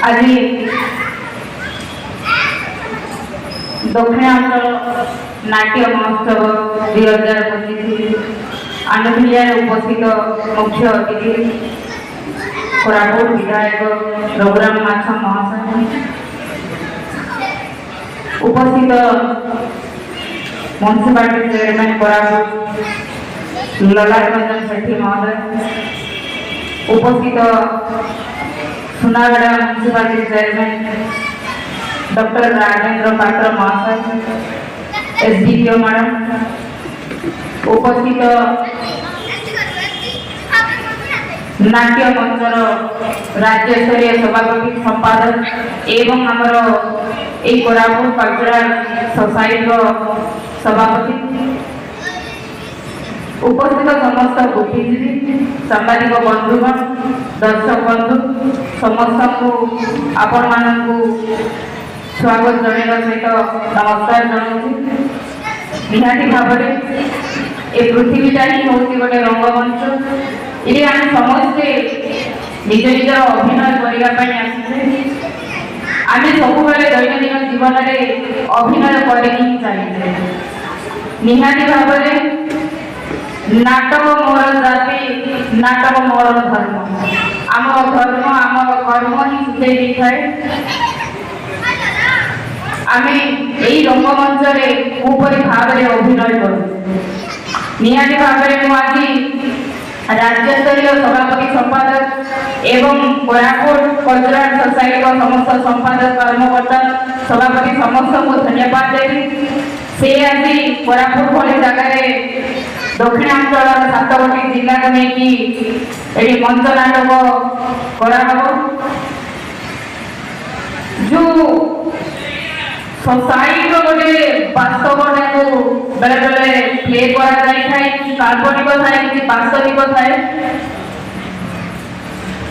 आज दक्षिणांचल नाट्य महोत्सव 2025 आनंदिया उपस्थित मुख्य अतिथि कोरापुट विधायक रघुराम माछ महाशय, उपस्थित म्युनिसिपालिटी चेयरमैन कोरापुट ललाट रंजन सेठी महोदय, उपस्थित सुनागड़ा म्युनिसिपालिटी चेयरमैन डॉक्टर राजेंद्र पात्र महाशय, एसडीपीओ मैडम, उपस्थित नाट्य मंचर राज्य स्तरीय सभापति संपादक एवं आमर यही कोरापुट कल्चरल सोसाइटी सभापति, उपस्थित समस्त बुद्धिजीवी सांबादिक बंधुगण दर्शक बंधु समस्त को आपण मानू स्वागत जनवा सहित नमस्कार जनाऊँ। निहाती भाव ए पृथ्वीटा ही हूँ गोटे रंगमंच, ये आम समस्ते निज निजर अभिनय करने आसी आम सब दैनंदिन जीवन में अभिनय कर चलते। निहाती भाव नाटक मोर जाति नाटक मोर धर्म, आम धर्म आम कर्म ही सूचई थाए। आम यही रंगमंच कौपरी भाव में अभिनय करूँ। निहाती भाव में आज राज्य स्तरीय सभापति संपादक एवं कोरापुट कल्चरल सोसाइटी समस्त संपादक कर्मकर्ता सभापति समस्त को धन्यवाद देवी। से आज कोरापुट भली जगह दक्षिणांचल 7टी जिला को लेकिन मंच नाटक करा जो सोसाइटी गोटे वास्तवटा को बेले बेले प्ले करा कि काल्पनिक थाए कि वास्तविक थाए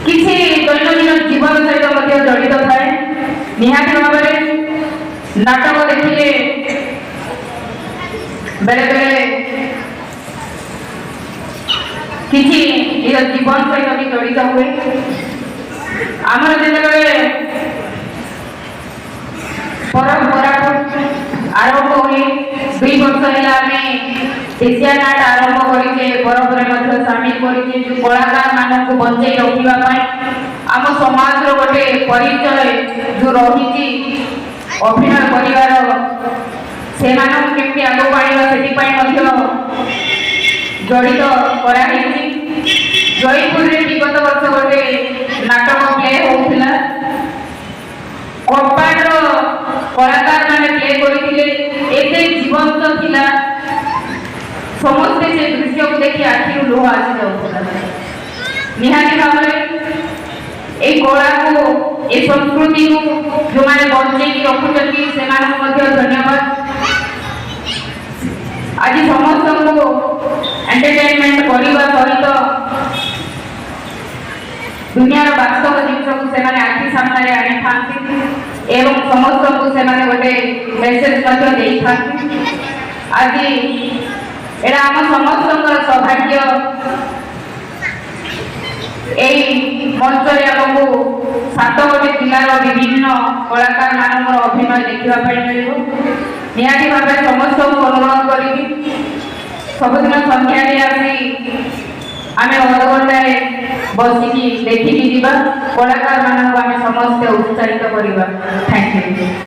किसी दैनंदिन जीवन सहित जड़ित थाए। निहाती भाव नाटक देखिले बेले बेले किसी जीवन सहित भी जड़ित हुए। आमर जिते परंपरा आरंभ हुए 2 वर्ष है एशिया नाट आरंभ कर सामिल कर कलाकार मान बचाई रखापी आम समाज गोटे परिचय जो रही अभिनय कर से केमती आगे बढ़ा जड़ित कराई। जयपुर में विगत वर्ष गोटे नाटक प्ले होता कपाट कलाकार मैंने प्ले करते जीवंत थिला समस्ते से दृश्य को देखी आखि लुह आसी जाऊला। निहाती भाव ये कला को ये संस्कृति को जो मैंने बचेकी रखुंट से धन्यवाद। आज समस्त को एंटरटेनमेंट करने सहित दुनिया वास्तव जिन को आखि सामने आनी था एवं समस्त को से गोटे मेसेज दे था। आज एटा आम समस्त सौभाग्य यही मंच आमको 7टी जिलार विभिन्न कलाकार मान अभिनय देखापी मिल। निहाती भाव समस्त को अनुरोध करी सबुदिन संध्या आसी आम अधघंटे बसिकी देखिकी कलाकार मान समस्ते उत्साहित करवा। Thank you.